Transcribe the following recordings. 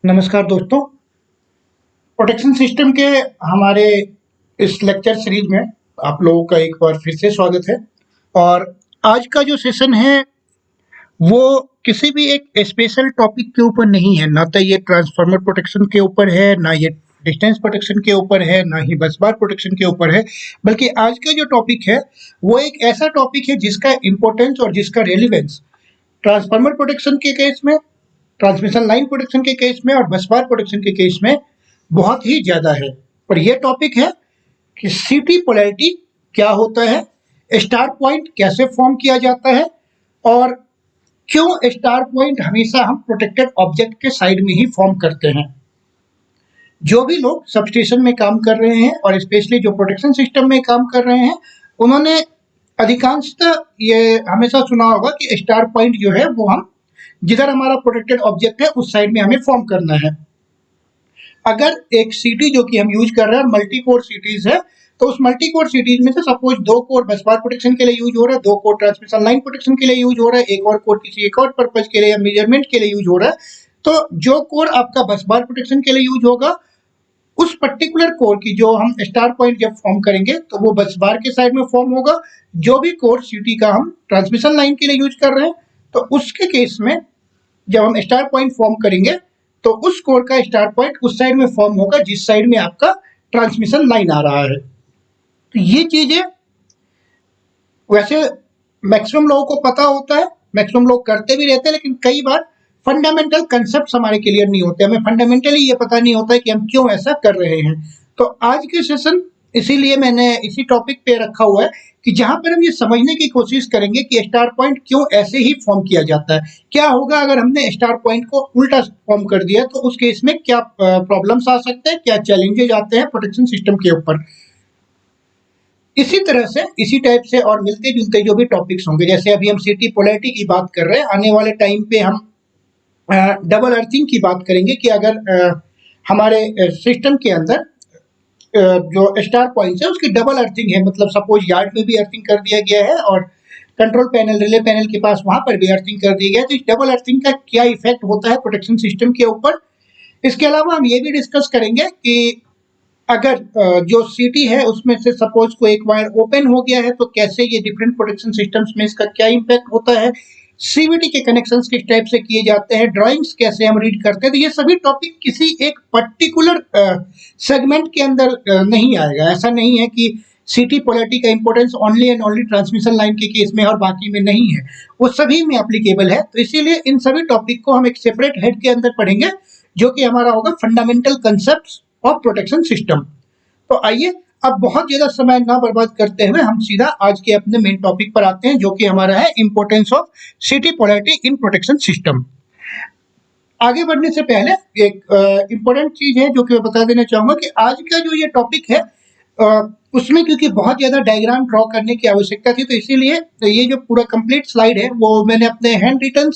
नमस्कार दोस्तों, protection system के हमारे इस लेक्चर सीरीज में आप लोगों का एक बार फिर से स्वागत है। और आज का जो सेशन है वो किसी भी एक स्पेशल टॉपिक के ऊपर नहीं है, ना तो ये ट्रांसफार्मर प्रोटेक्शन के ऊपर है, ना ये डिस्टेंस प्रोटेक्शन के ऊपर है, ना ही बस बार प्रोटेक्शन के ऊपर है, बल्कि आज का जो टॉपिक है वो एक ऐसा टॉपिक है जिसका इम्पोर्टेंस और जिसका रेलिवेंस ट्रांसफार्मर प्रोटेक्शन के केस में, ट्रांसमिशन लाइन प्रोटेक्शन के केस में और बस बार प्रोटेक्शन के केस में बहुत ही ज्यादा है। और ये टॉपिक है कि सीटी पोलैरिटी क्या होता है, स्टार पॉइंट कैसे फॉर्म किया जाता है और क्यों स्टार पॉइंट हमेशा हम प्रोटेक्टेड ऑब्जेक्ट के साइड में ही फॉर्म करते हैं। जो भी लोग सबस्टेशन में काम कर रहे हैं और स्पेशली जो प्रोटेक्शन सिस्टम में काम कर रहे हैं, उन्होंने अधिकांशतः ये हमेशा सुना होगा कि स्टार पॉइंट जो है वो हम जिधर हमारा प्रोटेक्टेड ऑब्जेक्ट है उस साइड में हमें फॉर्म करना है। अगर एक सीटी जो कि हम यूज कर रहे हैं मल्टी कोर सीटीज है, तो उस मल्टी कोर सीटीज में से सपोज 2 कोर बस बार प्रोटेक्शन के लिए यूज हो रहा है, 2 कोर ट्रांसमिशन लाइन प्रोटेक्शन के लिए यूज हो रहा है, एक और कोर किसी एक और पर्पज के लिए या मेजरमेंट के लिए यूज हो रहा है। तो जो कोर आपका बस बार प्रोटेक्शन के लिए यूज होगा, उस पर्टिकुलर कोर की जो हम स्टार पॉइंट जब फॉर्म करेंगे तो वो बस बार के साइड में फॉर्म होगा। जो भी कोर सीटी का हम ट्रांसमिशन लाइन के लिए यूज कर रहे हैं, तो उसके केस में जब हम स्टार पॉइंट फॉर्म करेंगे तो उस कोर का स्टार पॉइंट उस साइड में फॉर्म होगा जिस साइड में आपका ट्रांसमिशन लाइन आ रहा है। तो ये चीजें वैसे मैक्सिमम लोगों को पता होता है, मैक्सिमम लोग करते भी रहते हैं, लेकिन कई बार फंडामेंटल कंसेप्ट हमारे क्लियर नहीं होते, हमें फंडामेंटली ये पता नहीं होता है कि हम क्यों ऐसा कर रहे हैं। तो आज के सेशन इसीलिए मैंने इसी टॉपिक पे रखा हुआ है कि जहां पर हम ये समझने की कोशिश करेंगे कि स्टार पॉइंट क्यों ऐसे ही फॉर्म किया जाता है, क्या होगा अगर हमने स्टार पॉइंट को उल्टा फॉर्म कर दिया, तो उस केस में क्या प्रॉब्लम्स आ सकते हैं, क्या चैलेंजेस आते हैं प्रोटेक्शन सिस्टम के ऊपर। इसी तरह से इसी टाइप से और मिलते जुलते जो भी टॉपिक्स होंगे, जैसे अभी हम सीटी पोलैरिटी की बात कर रहे हैं, आने वाले टाइम पे हम डबल अर्थिंग की बात करेंगे कि अगर हमारे सिस्टम के अंदर जो स्टार पॉइंट्स है उसकी डबल अर्थिंग है, मतलब सपोज यार्ड में भी अर्थिंग कर दिया गया है और कंट्रोल पैनल रिले पैनल के पास वहां पर भी अर्थिंग कर दिया गया है, तो इस डबल अर्थिंग का क्या इफेक्ट होता है प्रोटेक्शन सिस्टम के ऊपर। इसके अलावा हम ये भी डिस्कस करेंगे कि अगर जो सीटी है उसमें से सपोज को एक वायर ओपन हो गया है तो कैसे ये डिफरेंट प्रोटेक्शन सिस्टम्स में इसका क्या इम्पैक्ट होता है, सीवीटी के कनेक्शंस किस टाइप से किए जाते हैं, ड्राइंग्स कैसे हम रीड करते हैं। तो ये सभी टॉपिक किसी एक पर्टिकुलर सेगमेंट के अंदर नहीं आएगा। ऐसा नहीं है कि सीटी पोलैरिटी का importance only and only transmission line के केस में और बाकी में नहीं है, वो सभी में एप्लीकेबल है। तो इसीलिए इन सभी टॉपिक को हम एक सेपरेट हेड के अंदर पढ़ेंगे, जो कि हमारा होगा fundamental concept of protection system. तो आइए अब बहुत ज्यादा समय ना बर्बाद करते हुए हम सीधा आज के अपने मेन टॉपिक पर आते हैं, जो कि हमारा है इंपॉर्टेंस ऑफ सीटी पोलैरिटी इन प्रोटेक्शन सिस्टम। आगे बढ़ने से पहले एक इंपॉर्टेंट चीज है जो कि मैं बता देना चाहूंगा कि आज का जो ये टॉपिक है उसमें क्योंकि बहुत ज्यादा डायग्राम ड्रॉ करने की आवश्यकता थी, तो इसीलिए ये जो पूरा कंप्लीट स्लाइड है वो मैंने अपने हैंड रिटन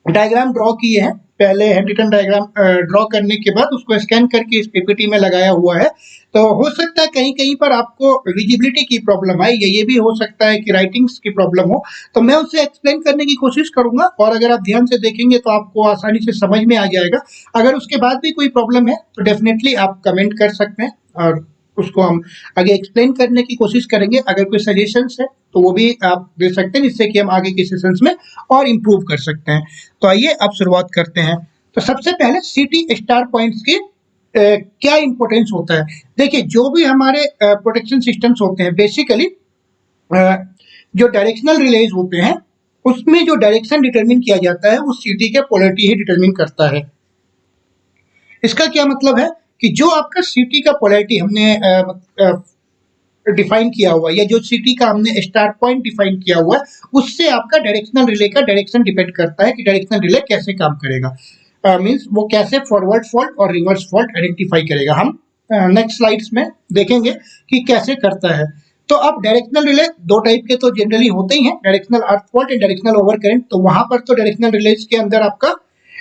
डायग्राम ड्रॉ किए हैं। पहले हैंड रिटन डायग्राम ड्रॉ करने के बाद उसको स्कैन करके इस पीपीटी में लगाया हुआ है। तो हो सकता है कहीं कहीं पर आपको विजिबिलिटी की प्रॉब्लम आए, या ये भी हो सकता है कि राइटिंग्स की प्रॉब्लम हो, तो मैं उसे एक्सप्लेन करने की कोशिश करूंगा और अगर आप ध्यान से देखेंगे तो आपको आसानी से समझ में आ जाएगा। अगर उसके बाद भी कोई प्रॉब्लम है तो डेफिनेटली आप कमेंट कर सकते हैं और उसको हम आगे एक्सप्लेन करने की कोशिश करेंगे। अगर कोई सजेशंस है तो वो भी आप दे सकते हैं, जिससे कि हम आगे के सेशंस में और इम्प्रूव कर सकते हैं। तो आइए अब शुरुआत करते हैं। तो सबसे पहले सीटी स्टार पॉइंट्स की क्या इंपॉर्टेंस होता है। देखिए, जो भी हमारे प्रोटेक्शन सिस्टम्स होते हैं बेसिकली जो डायरेक्शनल रिलेज होते हैं उसमें जो डायरेक्शन डिटरमिन किया जाता है वो सीटी के पोलैरिटी ही डिटरमिन करता है। इसका क्या मतलब है कि जो आपका सीटी का पोलैरिटी हमने डिफाइन किया हुआ है या जो सीटी का हमने स्टार पॉइंट डिफाइन किया हुआ है, उससे आपका डायरेक्शनल रिले का डायरेक्शन डिपेंड करता है कि डायरेक्शनल रिले कैसे काम करेगा। मींस वो कैसे फॉरवर्ड फॉल्ट और रिवर्स फॉल्ट आइडेंटिफाई करेगा। हम नेक्स्ट स्लाइड्स में देखेंगे कि कैसे करता है। तो अब डायरेक्शनल रिले दो टाइप के तो जनरली होते ही हैं, directional earth fault and directional over current. तो वहां पर तो डायरेक्शनल रिलेज के अंदर आपका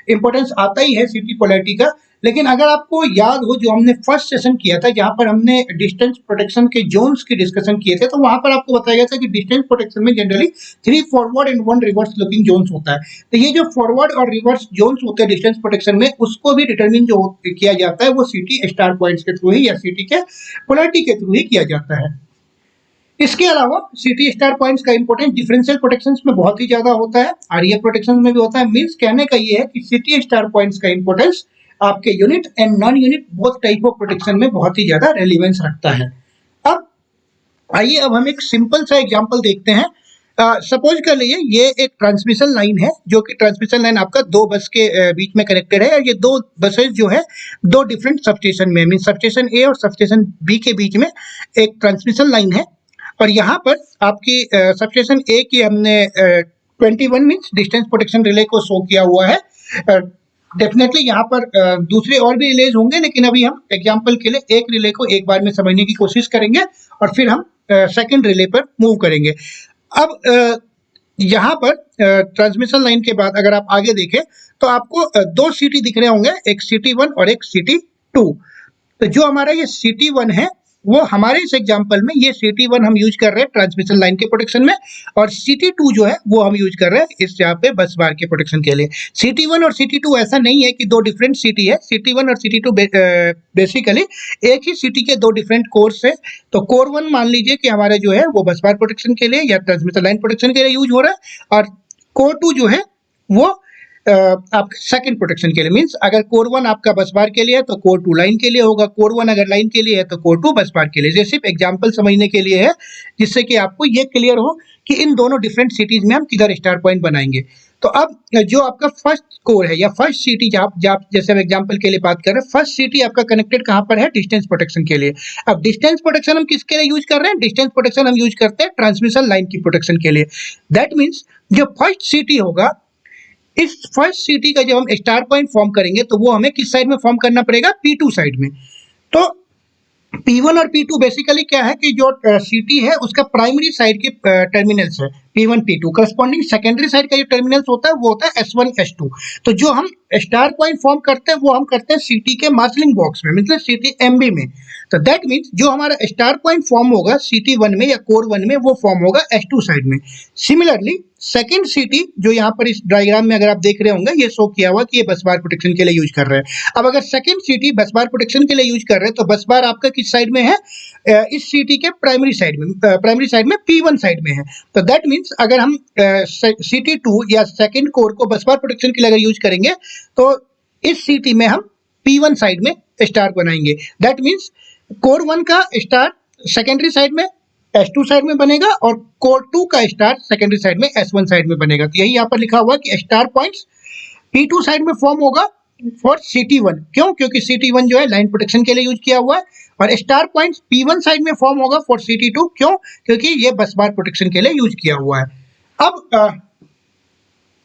इंपॉर्टेंस आता ही है सीटी पोलैरिटी का, लेकिन अगर आपको याद हो जो हमने फर्स्ट सेशन किया था जहां पर हमने डिस्टेंस प्रोटेक्शन के जोन्स की डिस्कशन किए थे, तो वहां पर आपको बताया गया था कि डिस्टेंस प्रोटेक्शन में generally 3 forward and 1 reverse looking zones होता है। तो ये जो फॉरवर्ड और रिवर्स जोन्स होते हैं डिस्टेंस प्रोटेक्शन में, उसको भी डिटरमिन जो किया जाता है वो सीटी स्टार पॉइंट्स के थ्रू ही या सीटी के पोलैरिटी के थ्रू ही किया जाता है। इसके अलावा सिटी स्टार पॉइंट्स का इंपोर्टेंस डिफरेंशियल प्रोटेक्शंस में बहुत ही ज्यादा होता है, आरईएफ प्रोटेक्शन में भी होता है। मींस कहने का ये है कि सिटी स्टार पॉइंट्स का इंपोर्टेंस आपके unit and non unit both type of protection में बहुत ही ज्यादा रेलिवेंस रखता है। अब आइए अब हम एक सिंपल सा एग्जांपल देखते हैं। सपोज कर लीजिए ये एक ट्रांसमिशन लाइन है, जो कि ट्रांसमिशन लाइन आपका दो बस के बीच में कनेक्टेड है, और ये दो बसेस जो है दो डिफरेंट सबस्टेशन में, मीन सबस्टेशन ए और सबस्टेशन बी के बीच में एक ट्रांसमिशन लाइन है। और यहाँ पर आपकी सबस्टेशन ए की हमने 21 मीन्स डिस्टेंस प्रोटेक्शन रिले को शो किया हुआ है। डेफिनेटली यहाँ पर दूसरे और भी रिलेज होंगे, लेकिन अभी हम एग्जांपल के लिए एक रिले को एक बार में समझने की कोशिश करेंगे और फिर हम सेकंड रिले पर मूव करेंगे। अब यहाँ पर ट्रांसमिशन लाइन के बाद अगर आप आगे देखें तो आपको दो सिटी दिख रहे होंगे, एक सिटी 1 और एक सिटी 2। तो जो हमारा ये सिटी 1 है वो हमारे इस एग्जांपल में ये सिटी 1 हम यूज कर रहे हैं ट्रांसमिशन लाइन के प्रोटेक्शन में, और सिटी 2 जो है वो हम यूज कर रहे हैं इस यहाँ पे बस बार के प्रोटेक्शन के लिए। सिटी 1 और सिटी 2 ऐसा नहीं है कि दो डिफरेंट सिटी है, सिटी 1 और सिटी 2 बेसिकली एक ही सिटी के दो डिफरेंट कोर्स है। तो कोर 1 मान लीजिए कि हमारे जो है वो बस बार प्रोटेक्शन के लिए या ट्रांसमिशन लाइन प्रोटेक्शन के लिए यूज हो रहा है, और कोर 2 जो है वो आपका सेकंड प्रोटेक्शन के लिए। मींस अगर कोर 1 आपका बस बार के लिए है तो कोर 2 लाइन के लिए होगा, कोर 1 अगर लाइन के लिए है तो कोर 2 बस बार के लिए। ये सिर्फ एग्जांपल समझने के लिए है, जिससे कि आपको ये क्लियर हो कि इन दोनों डिफरेंट सिटीज में हम किधर स्टार पॉइंट बनाएंगे। तो अब जो आपका फर्स्ट कोर है या फर्स्ट सिटी जैसे हम एग्जांपल के लिए बात कर रहे हैं, फर्स्ट सिटी आपका कनेक्टेड कहां पर है, डिस्टेंस प्रोटेक्शन के लिए। अब डिस्टेंस प्रोटेक्शन हम किसके लिए यूज कर रहे हैं, डिस्टेंस प्रोटेक्शन हम यूज करते हैं ट्रांसमिशन लाइन की प्रोटेक्शन के लिए। दैट मीन्स जो फर्स्ट सिटी होगा, इस फर्स्ट सिटी का जब हम स्टार पॉइंट फॉर्म करेंगे तो वो हमें किस साइड में फॉर्म करना पड़ेगा, P2 साइड में। तो P1 और P2 बेसिकली क्या है कि जो सिटी है उसका प्राइमरी साइड के टर्मिनल्स है P1 P2, corresponding secondary side का जो टर्मिनल्स होता है वो होता है S1 S2। तो जो हम स्टार पॉइंट फॉर्म करते हैं वो हम करते हैं सिटी के मार्शलिंग बॉक्स में, मतलब सिटी MB में। तो दैट मीन्स जो हमारा स्टार पॉइंट फॉर्म होगा सिटी 1 में या कोर 1 में, वो फॉर्म होगा S2 साइड में। सिमिलरली सेकंड सिटी जो यहाँ पर इस डायग्राम में अगर आप देख रहे होंगे, ये शो किया हुआ कि ये बस बार प्रोटेक्शन के लिए यूज कर रहे हैं। अब अगर सेकंड सिटी बस बार प्रोटेक्शन के लिए यूज कर रहे हैं तो बस बार आपका किस साइड में है, इस सिटी के प्राइमरी साइड में P1 साइड में है। तो दैट मीन्स अगर हम सिटी 2 या सेकंड कोर को बस बार प्रोटेक्शन के लिए अगर यूज करेंगे तो इस सिटी में हम P1 साइड में स्टार बनाएंगे। दैट मीन्स कोर 1 का स्टार सेकेंडरी साइड में S2 साइड में बनेगा और कोर 2 का स्टार सेकेंडरी साइड में S1 साइड में बनेगा। तो यही यहाँ पर लिखा हुआ है कि स्टार पॉइंट्स P2 साइड में फॉर्म होगा फॉर सिटी 1। क्यों, क्योंकि सिटी 1 जो है लाइन प्रोटेक्शन के लिए यूज किया हुआ है, और स्टार पॉइंट्स P1 साइड में फॉर्म होगा फॉर सिटी 2। क्यों, क्योंकि ये बस बार प्रोटेक्शन के लिए यूज किया हुआ है। अब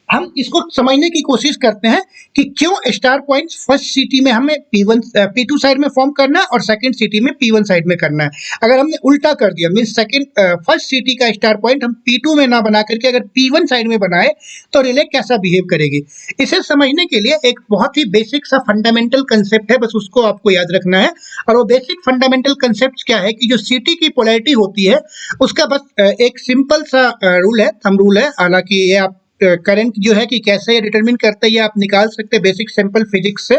हम इसको समझने की कोशिश करते हैं कि क्यों स्टार पॉइंट्स फर्स्ट सिटी में हमें P2 साइड में फॉर्म करना है और सेकंड सिटी में P1 साइड में करना है। अगर हमने उल्टा कर दिया, मीन फर्स्ट सिटी का स्टार पॉइंट हम P2 में ना बना करके अगर P1 साइड में बनाए तो रिले कैसा बिहेव करेगी। इसे समझने के लिए एक बहुत ही बेसिक सा फंडामेंटल कंसेप्ट है, बस उसको आपको याद रखना है। और वो बेसिक फंडामेंटल कंसेप्ट क्या है कि जो सिटी की पोलैरिटी होती है उसका बस एक सिंपल सा रूल है, थंब रूल है। हालांकि ये आप करंट जो है कि कैसे डिटरमिन करते हैं ये आप निकाल सकते हैं बेसिक सिंपल फिजिक्स से,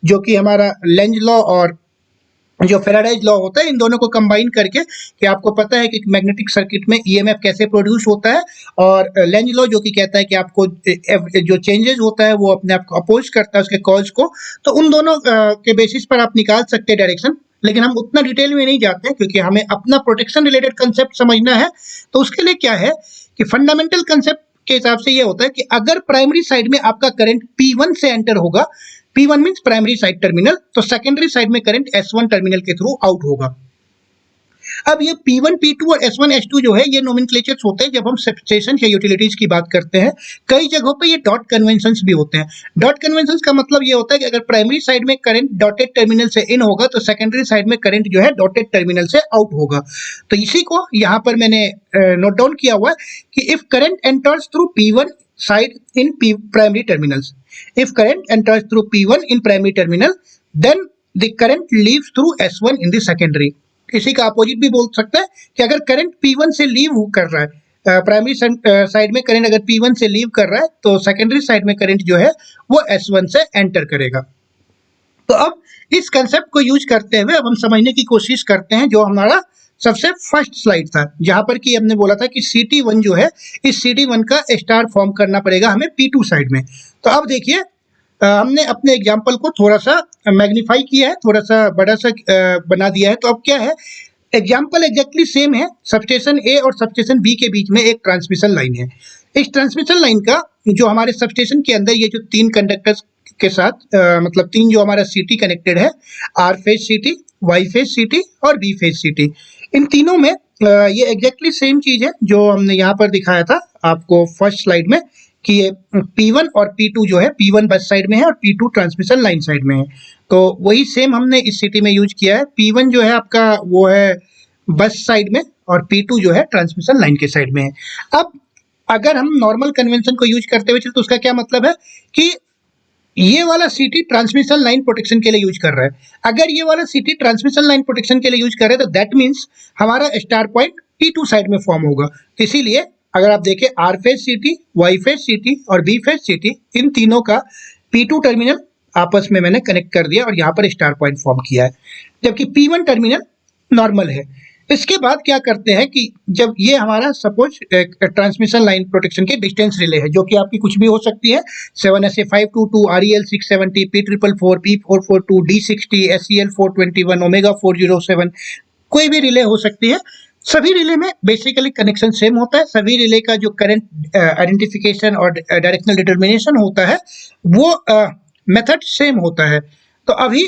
जो कि हमारा लेंज लॉ और जो फेराडाइज लॉ होता है, इन दोनों को कंबाइन करके कि आपको पता है कि मैग्नेटिक सर्किट में ईएमएफ कैसे प्रोड्यूस होता है, और लेंज लॉ जो कि कहता है कि आपको जो चेंजेस होता है वो अपने आप को अपोज करता है उसके कॉज को। तो उन दोनों के बेसिस पर आप निकाल सकते हैं डायरेक्शन, लेकिन हम उतना डिटेल में नहीं जाते हैं क्योंकि हमें अपना प्रोटेक्शन रिलेटेड कंसेप्ट समझना है। तो उसके लिए क्या है कि फंडामेंटल कंसेप्ट के हिसाब से ये होता है कि अगर प्राइमरी साइड में आपका करंट P1 से एंटर होगा, P1 means primary side terminal, तो सेकेंडरी साइड में करंट S1 टर्मिनल के थ्रू आउट होगा। अब ये P1 P2 और S1 S2 जो है ये नोमेनक्लेचर्स होते हैं जब हम सबस्टेशन या यूटिलिटीज की बात करते हैं। कई जगहों पे ये डॉट कन्वेंशंस भी होते हैं। डॉट कन्वेंशंस का मतलब ये होता है कि अगर प्राइमरी साइड में करंट डॉटेड टर्मिनल से इन होगा तो सेकेंडरी साइड में करंट जो है डॉटेड टर्मिनल से आउट होगा। तो इसी को यहाँ पर मैंने नोट डाउन किया हुआ है कि if current enters through P1 side in primary terminals, if current enters through P1 in primary terminal, then the current leaves through S1 in the secondary. इसी का अपोजिट भी बोल सकते हैं कि अगर करंट P1 से लीव कर रहा है, प्राइमरी साइड में करंट अगर P1 से लीव कर रहा है तो सेकेंडरी साइड में करंट जो है वो S1 से एंटर करेगा। तो अब इस कंसेप्ट को यूज करते हुए अब हम समझने की कोशिश करते हैं जो हमारा सबसे फर्स्ट स्लाइड था, जहां पर कि हमने बोला था कि CT1 जो है, इस CT1 का स्टार फॉर्म करना पड़ेगा हमें P2 साइड में। तो अब देखिए हमने अपने एग्जाम्पल को थोड़ा सा मैग्नीफाई किया है, थोड़ा सा बड़ा सा बना दिया है। तो अब क्या है, एग्जाम्पल एग्जैक्टली सेम है। सबस्टेशन ए और सबस्टेशन बी के बीच में एक ट्रांसमिशन लाइन है। इस ट्रांसमिशन लाइन का जो हमारे सबस्टेशन के अंदर ये जो तीन कंडक्टर्स के साथ मतलब तीन जो हमारा CT कनेक्टेड है, R phase CT, Y phase CT और B फेज CT, इन तीनों में ये एग्जैक्टली सेम चीज है जो हमने यहाँ पर दिखाया था आपको फर्स्ट स्लाइड में कि ये P1 और P2 जो है, P1 बस साइड में है और P2 ट्रांसमिशन लाइन साइड में है। तो वही सेम हमने इस CT में यूज किया है। P1 जो है आपका वो है बस साइड में और P2 जो है ट्रांसमिशन लाइन के साइड में है। अब अगर हम नॉर्मल कन्वेंशन को यूज करते हुए चले तो उसका क्या मतलब है कि ये वाला CT ट्रांसमिशन लाइन प्रोटेक्शन के लिए यूज कर रहा है। अगर ये वाला CT ट्रांसमिशन लाइन प्रोटेक्शन के लिए यूज कर रहे हैं तो दैट मीन्स हमारा स्टार पॉइंट P2 साइड में फॉर्म होगा। तो इसीलिए अगर आप देखें R phase CT, Y phase CT और B फेज CT, इन तीनों का P2 टर्मिनल आपस में मैंने कनेक्ट कर दिया और यहाँ पर स्टार पॉइंट फॉर्म किया है, जबकि P1 टर्मिनल नॉर्मल है। इसके बाद क्या करते हैं कि जब ये हमारा सपोज ट्रांसमिशन लाइन प्रोटेक्शन के डिस्टेंस रिले है, जो कि आपकी कुछ भी हो सकती है, 7SA522, REL 670, P444, P442, D60, SEL 421, Omega 407, कोई भी रिले हो सकती है। सभी रिले में बेसिकली कनेक्शन सेम होता है। सभी रिले का जो करंट आइडेंटिफिकेशन और डायरेक्शनल डिटर्मिनेशन होता है वो मेथड सेम होता है। तो अभी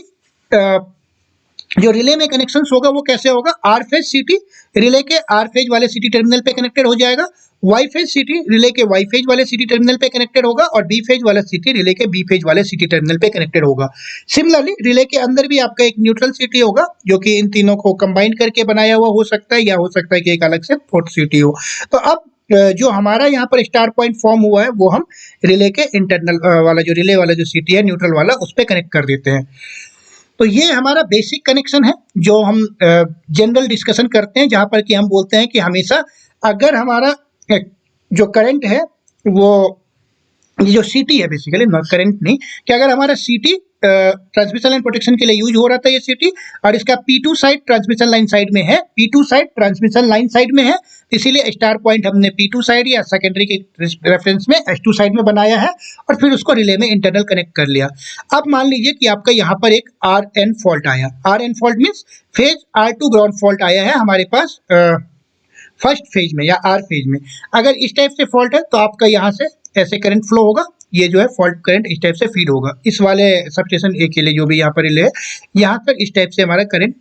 जो रिले में कनेक्शंस होगा वो कैसे होगा, R फेज CT रिले के R फेज वाले CT टर्मिनल पे कनेक्टेड हो जाएगा, Y फेज CT रिले के Y फेज वाले CT टर्मिनल पे कनेक्टेड होगा और B फेज वाला CT रिले के B फेज वाले CT टर्मिनल पे कनेक्टेड होगा। सिमिलरली रिले के अंदर भी आपका एक न्यूट्रल CT होगा जो कि इन तीनों को कंबाइन करके बनाया हुआ हो सकता है, या हो सकता है कि एक अलग से फोर्थ CT हो। तो अब जो हमारा यहाँ पर स्टार पॉइंट फॉर्म हुआ है वो हम रिले के इंटरनल वाला जो रिले वाला जो CT है न्यूट्रल वाला, उस पर कनेक्ट कर देते हैं। तो ये हमारा बेसिक कनेक्शन है जो हम जनरल डिस्कशन करते हैं, जहां पर कि हम बोलते हैं कि हमेशा अगर हमारा जो करंट है वो ये जो CT है, बेसिकली नॉट करंट नहीं, कि अगर हमारा CT ट्रांसमिशन लाइन प्रोटेक्शन के लिए यूज हो रहा था ये CT, और इसका P2 side transmission line side में है, P2 side transmission line side में है, इसीलिए स्टार पॉइंट हमने P2 साइड या सेकेंडरी के रेफरेंस में S2 साइड में बनाया है और फिर उसको रिले में इंटरनल कनेक्ट कर लिया। अब मान लीजिए कि आपका यहाँ पर एक RN फॉल्ट आया। RN fault means phase R2 ground fault आया है हमारे पास फर्स्ट फेज में या R फेज में। अगर इस टाइप से फॉल्ट है तो आपका यहाँ से ऐसे करंट फ्लो होगा, ये जो है फॉल्ट करंट इस टाइप से फीड होगा। इस वाले सबस्टेशन ए के लिए जो भी यहाँ पर रिले है, यहाँ पर इस टाइप से हमारा करंट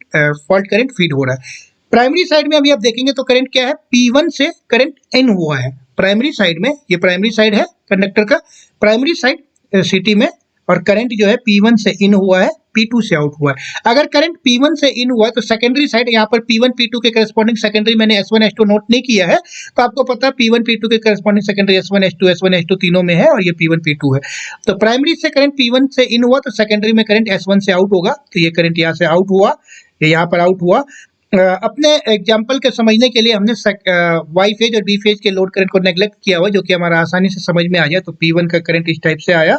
फॉल्ट करंट फीड हो रहा है। प्राइमरी साइड में अभी आप देखेंगे तो करंट क्या है, P1 से करंट इन हुआ है प्राइमरी साइड में। ये प्राइमरी साइड है कंडक्टर का, प्राइमरी साइड CT में, और करंट जो है P1 से इन हुआ है, P2 से आउट हुआ है। अगर करंट P1 से इन हुआ है तो सेकेंडरी साइड यहाँ पर P1 P2 के करस्पॉन्डिंग सेकेंडरी मैंने S1 S2 नोट नहीं किया है, तो आपको पता है P1 P2 के करस्पॉन्डिंग सेकेंडरी S1 S2 तीनों में है और ये P1 P2 है। तो प्राइमरी से करंट P1 से इन हुआ तो सेकेंडरी में करंट S1 से आउट होगा, तो ये करंट यहाँ से आउट हुआ, ये यहाँ पर आउट हुआ। अपने एग्जाम्पल के समझने के लिए हमने Y फेज और B फेज के लोड करंट को नेग्लेक्ट किया हुआ, जो कि हमारा आसानी से समझ में आ जाए। तो P1 का करंट इस टाइप से आया,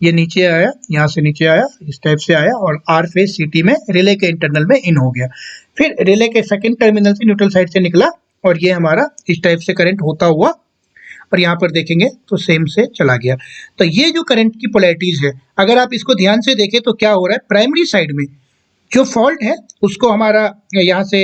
ये नीचे आया, यहाँ से नीचे आया, इस टाइप से आया और R फेज CT में रिले के इंटरनल में इन हो गया। फिर रिले के सेकंड टर्मिनल से न्यूट्रल साइड से निकला और ये हमारा इस टाइप से करंट होता हुआ और यहाँ पर देखेंगे तो सेम से चला गया। तो ये जो करंट की पोलैरिटीज है, अगर आप इसको ध्यान से देखें तो क्या हो रहा है, प्राइमरी साइड में जो फॉल्ट है उसको हमारा यहाँ से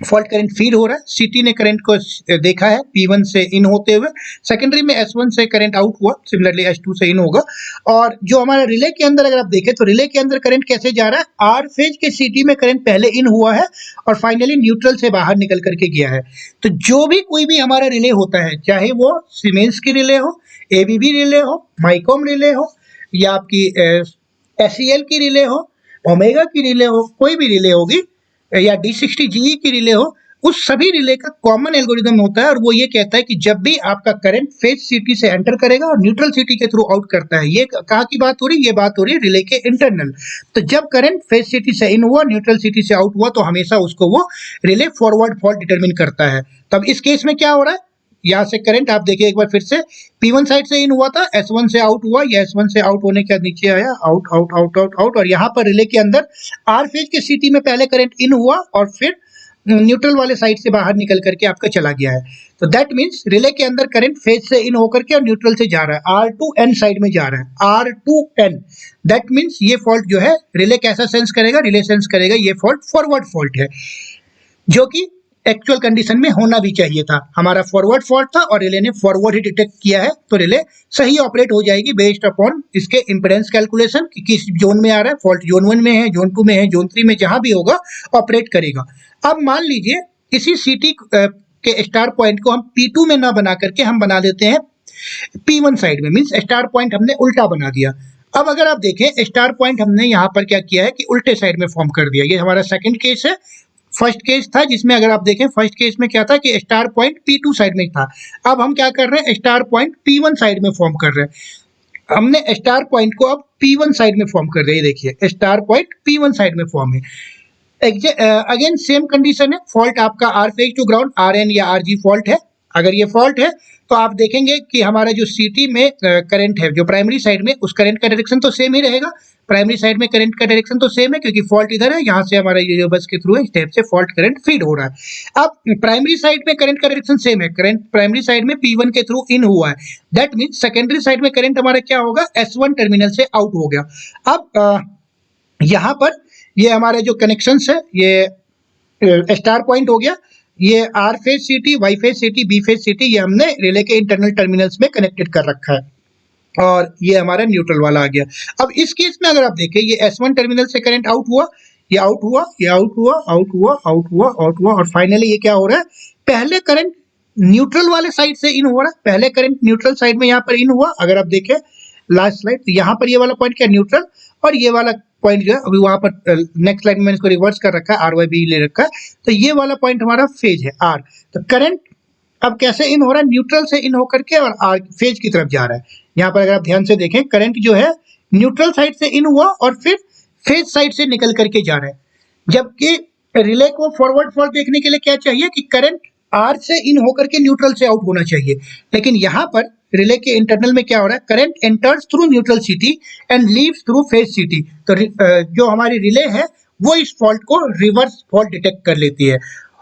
फॉल्ट करंट फीड हो रहा है, CT ने करंट को देखा है P1 से इन होते हुए, सेकेंडरी में S1 से करंट आउट हुआ, सिमिलरली S2 से इन होगा। और जो हमारा रिले के अंदर अगर आप देखें तो रिले के अंदर करंट कैसे जा रहा है, R फेज के CT में करंट पहले इन हुआ है और फाइनली न्यूट्रल से बाहर निकल करके गया है। तो जो भी कोई भी हमारा रिले होता है, चाहे वो सीमेंस की रिले हो, ABB रिले हो, माइकॉम रिले हो, या आपकी SEL की रिले हो, ओमेगा की रिले हो, कोई भी रिले होगी, या D60 GE की रिले हो, उस सभी रिले का कॉमन एल्गोरिदम होता है, और वो ये कहता है कि जब भी आपका करंट फेज सिटी से एंटर करेगा और न्यूट्रल सिटी के थ्रू आउट करता है, ये कहाँ की बात हो रही है, ये बात हो रही है रिले के इंटरनल। तो जब करंट फेज सिटी से इन हुआ, न्यूट्रल सिटी से आउट हुआ, तो हमेशा उसको वो रिले फॉरवर्ड फॉल्ट डिटरमिन करता है। तब इस केस में क्या हो रहा है, यहाँ से करंट आप देखिए एक बार फिर से, P1 साइड से इन हुआ था, S1 से आउट हुआ, या S1 से आउट होने के बाद नीचे आया, out out out out out, और यहाँ पर रिले के अंदर R फेज के सिटी में पहले करंट इन हुआ और फिर न्यूट्रल वाले साइड से बाहर निकल करके आपका चला गया है। तो दैट मीन्स रिले के अंदर करंट फेज से इन होकर के और न्यूट्रल से जा रहा है, R टू N साइड में जा रहा है, R to N। That means ये फॉल्ट जो है रिले कैसा सेंस करेगा, रिले सेंस करेगा ये फॉल्ट फॉरवर्ड फॉल्ट है, जो कि एक्चुअल कंडीशन में होना भी चाहिए था। हमारा फॉरवर्ड फॉल्ट था और रिले ने फॉरवर्ड ही डिटेक्ट किया है, तो रिले सही ऑपरेट हो जाएगी बेस्ड अपॉन इसके इंपेडेंस कैलकुलेशन कि किस जोन में आ रहा है, फॉल्ट जोन 1 में है, जोन 2 में है, जोन 3 में, जहां भी होगा ऑपरेट करेगा। अब मान लीजिए इसी सिटी के स्टार पॉइंट को हम P2 में ना बना करके हम बना देते हैं P1 साइड में, मीन्स स्टार पॉइंट हमने उल्टा बना दिया। अब अगर आप देखें स्टार पॉइंट हमने यहाँ पर क्या किया है कि उल्टे साइड में फॉर्म कर दिया। ये हमारा सेकंड केस है। फर्स्ट केस था जिसमें अगर आप देखें फर्स्ट केस में क्या था कि स्टार पॉइंट P2 साइड में था। अब हम क्या कर रहे हैं, स्टार पॉइंट P1 साइड में फॉर्म कर रहे हैं। हमने स्टार पॉइंट को अब P1 साइड में फॉर्म कर रहे हैं, देखिए स्टार पॉइंट P1 साइड में फॉर्म है। अगेन सेम कंडीशन है, फॉल्ट आपका R phase two ground RN या RG फॉल्ट है। अगर ये फॉल्ट है तो आप देखेंगे कि हमारा जो सिटी में करंट है जो प्राइमरी साइड में, उस करंट का डायरेक्शन तो सेम ही रहेगा। प्राइमरी साइड में करंट का डायरेक्शन तो सेम है क्योंकि फॉल्ट इधर है, यहाँ से हमारा ये जो बस के थ्रू है इस टाइप से फॉल्ट करंट फीड हो रहा है। अब प्राइमरी साइड में करंट का डायरेक्शन सेम है, करंट प्राइमरी साइड में P1 के थ्रू इन हुआ है। दैट मीन्स सेकेंडरी साइड में करंट हमारा क्या होगा, S1 टर्मिनल से आउट हो गया। अब यहाँ पर ये हमारे जो कनेक्शन है, ये स्टार पॉइंट हो गया, ये R phase city, Y phase city, B phase city, ये हमने रिले के इंटरनल टर्मिनल्स में कनेक्टेड कर रखा है, और ये हमारा न्यूट्रल वाला आ गया। अब इस केस में अगर आप देखें ये S1 टर्मिनल से करंट आउट हुआ, ये आउट हुआ, ये आउट हुआ, आउट हुआ, आउट हुआ, आउट हुआ, और फाइनली ये क्या हो रहा है, पहले करंट न्यूट्रल वाले साइड से इन हो रहा है, पहले करंट न्यूट्रल साइड में यहाँ पर इन हुआ। अगर आप देखें लास्ट स्लाइड, तो यहाँ पर ये वाला पॉइंट क्या न्यूट्रल, और ये वाला पॉइंट जो है अभी वहां पर नेक्स्ट स्लाइड में मैंने इसको रिवर्स कर रखा है, RYB ले रखा है, तो ये वाला पॉइंट हमारा फेज है R। तो करंट अब कैसे इन हो रहा है, न्यूट्रल से इन होकर के और R फेज की तरफ जा रहा है। यहाँ पर अगर आप ध्यान से देखें करंट जो है न्यूट्रल साइड से इन हुआ और फिर फेज साइड से निकल करके जा रहा है, जबकि रिले को फॉरवर्ड फॉल्ट देखने के लिए क्या चाहिए कि करंट R से इन होकर के न्यूट्रल से आउट होना चाहिए। लेकिन यहाँ पर रिले के इंटरनल में क्या हो रहा है, current enters through neutral city and leaves through phase city. तो जो हमारी रिले है वो इस फॉल्ट को रिवर्स फॉल्ट डिटेक्ट कर लेती है,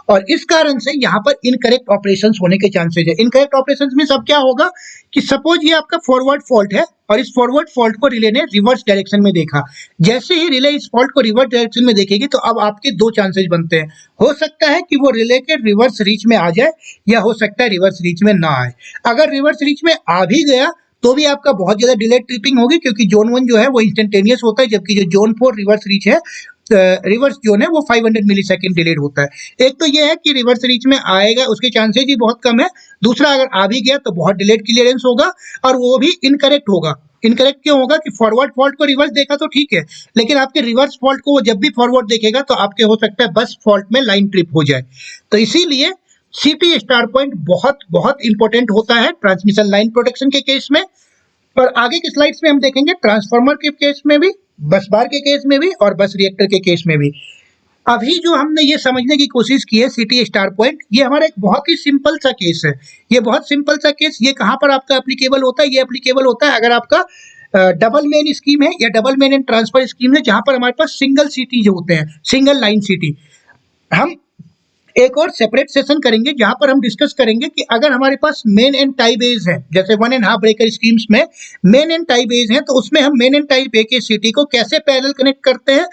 और इस कारण से यहाँ पर इनकरेक्ट ऑपरेशंस होने के चांसेस है। इनकरेक्ट ऑपरेशंस में सब क्या होगा कि सपोज ये आपका फॉरवर्ड फॉल्ट है और इस फॉरवर्ड फॉल्ट को रिले ने रिवर्स डायरेक्शन में देखा। जैसे ही रिले इस फॉल्ट को रिवर्स डायरेक्शन में देखेगी तो अब आपके दो चांसेस बनते हैं, हो सकता है कि वो रिले के रिवर्स रीच में आ जाए या हो सकता है रिवर्स रीच में ना आए। अगर रिवर्स रीच में आ भी गया तो भी आपका बहुत ज्यादा डिले ट्रिपिंग होगी, क्योंकि जोन 1 जो है वो इंस्टेंटेनियस होता है, जबकि जो जोन 4 रिवर्स रीच है, रिवर्स जोन है वो 500 मिलीसेकंड डिलेड होता है। एक तो ये है कि रिवर्स रीच में आएगा उसके चांसेस ही बहुत कम है, दूसरा अगर आ भी गया तो बहुत डिलेड क्लियरेंस होगा और वो भी इनकरेक्ट होगा। इनकरेक्ट क्यों होगा कि फॉरवर्ड फॉल्ट को रिवर्स देखा तो ठीक है, लेकिन आपके रिवर्स फॉल्ट को वो जब भी फॉरवर्ड देखेगा तो आपके हो सकता है बस फॉल्ट में लाइन ट्रिप हो जाए। तो इसीलिए सिटी स्टार पॉइंट बहुत बहुत इंपॉर्टेंट होता है ट्रांसमिशन लाइन प्रोटेक्शन के केस में। और आगे की स्लाइड्स में हम देखेंगे ट्रांसफार्मर के केस में भी, बस बार के केस में भी और बस रिएक्टर के केस में भी। अभी जो हमने ये समझने की कोशिश की है सिटी स्टार पॉइंट, ये हमारा एक बहुत ही सिंपल सा केस है। ये बहुत सिंपल सा केस, ये कहाँ पर आपका एप्लीकेबल होता है, ये एप्लीकेबल होता है अगर आपका डबल मेन स्कीम है या double main and transfer scheme है, जहां पर हमारे पास सिंगल सिटी जो होते हैं, सिंगल लाइन सिटी। हम एक और सेपरेट सेशन करेंगे जहां पर हम डिस्कस करेंगे कि अगर हमारे पास मेन एंड टाई बेस है, जैसे 1.5 ब्रेकर स्कीम्स में मेन एंड टाई बेस है, तो उसमें हम मेन एंड टाई बे के सिटी को कैसे पैरेलल कनेक्ट करते हैं,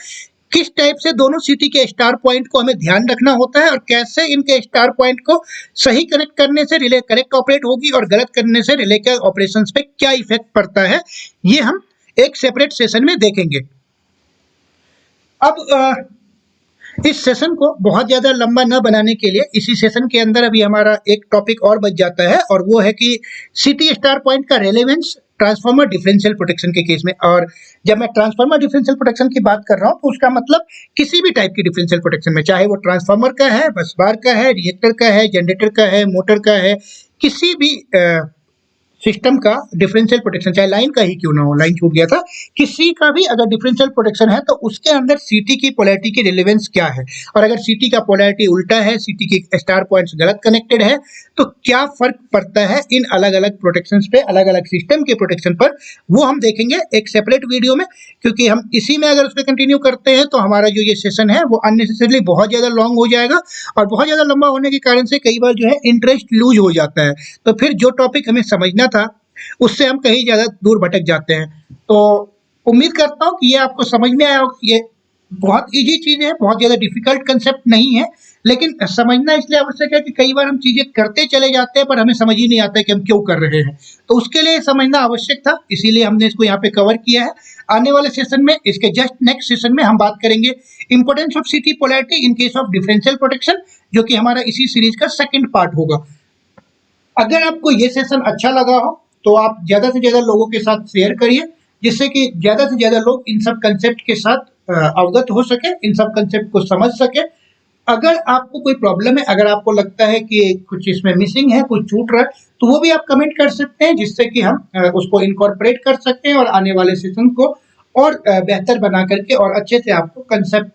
किस टाइप से दोनों सिटी के स्टार पॉइंट को हमें ध्यान रखना होता है और कैसे इनके स्टार पॉइंट को सही कनेक्ट करने से रिले करेक्ट ऑपरेट होगी और गलत करने से रिले के ऑपरेशंस पे क्या इफेक्ट पड़ता है, ये हम एक सेपरेट सेशन में देखेंगे। अब इस सेशन को बहुत ज्यादा लंबा न बनाने के लिए इसी सेशन के अंदर अभी हमारा एक टॉपिक और बच जाता है, और वो है कि सिटी स्टार पॉइंट का रेलेवेंस ट्रांसफार्मर डिफरेंशियल प्रोटेक्शन के केस में। और जब मैं ट्रांसफार्मर डिफरेंशियल प्रोटेक्शन की बात कर रहा हूँ तो उसका मतलब किसी भी टाइप की डिफरेंशियल प्रोटेक्शन में, चाहे वो ट्रांसफार्मर का है, बस बार का है, रिएक्टर का है, जनरेटर का है, मोटर का है, किसी भी सिस्टम का डिफरेंशियल प्रोटेक्शन, चाहे लाइन का ही क्यों ना हो, लाइन छूट गया था, किसी का भी अगर डिफरेंशियल प्रोटेक्शन है तो उसके अंदर सीटी की पोलैरिटी की रिलेवेंस क्या है, और अगर सीटी का पोलैरिटी उल्टा है, सीटी के स्टार पॉइंट्स गलत कनेक्टेड है, तो क्या फर्क पड़ता है इन अलग अलग प्रोटेक्शन पे, अलग अलग सिस्टम के प्रोटेक्शन पर, वो हम देखेंगे एक सेपरेट वीडियो में। क्योंकि हम इसी में अगर उस पर कंटिन्यू करते हैं तो हमारा जो ये सेशन है वो अननेसेसरली बहुत ज़्यादा लॉन्ग हो जाएगा, और बहुत ज़्यादा लंबा होने के कारण से कई बार जो है इंटरेस्ट लूज हो जाता है, तो फिर जो टॉपिक हमें समझना था उससे हम कहीं ज़्यादा दूर भटक जाते हैं। तो उम्मीद करता हूँ कि ये आपको समझ में आया होगा। ये बहुत इजी चीज़ है, बहुत ज़्यादा डिफिकल्ट कंसेप्ट नहीं है, लेकिन समझना इसलिए आवश्यक है कि कई बार हम चीज़ें करते चले जाते हैं पर हमें समझ ही नहीं आता है कि हम क्यों कर रहे हैं, तो उसके लिए समझना आवश्यक था, इसीलिए हमने इसको यहाँ पे कवर किया है। आने वाले सेशन में, इसके जस्ट नेक्स्ट सेशन में हम बात करेंगे इंपोर्टेंस ऑफ सीटी polarity in case of differential protection, जो कि हमारा इसी सीरीज का सेकंड पार्ट होगा। अगर आपको ये सेशन अच्छा लगा हो तो आप ज़्यादा से ज़्यादा लोगों के साथ शेयर करिए, जिससे कि ज़्यादा से ज़्यादा लोग इन सब कंसेप्ट के साथ अवगत हो सके, इन सब कंसेप्ट को समझ सके। अगर आपको कोई प्रॉब्लम है, अगर आपको लगता है कि कुछ इसमें मिसिंग है, कुछ छूट रहा है, तो वो भी आप कमेंट कर सकते हैं, जिससे कि हम उसको इनकॉर्पोरेट कर सकते हैं और आने वाले सेशन को और बेहतर बना करके और अच्छे से आपको कंसेप्ट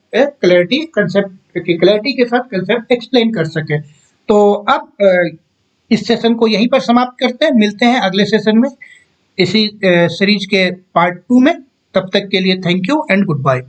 की क्लैरिटी के साथ कंसेप्ट एक्सप्लेन कर सके। तो अब इस सेशन को यहीं पर समाप्त करते हैं, मिलते हैं अगले सेशन में इसी सीरीज के पार्ट 2 में। तब तक के लिए thank you and good bye.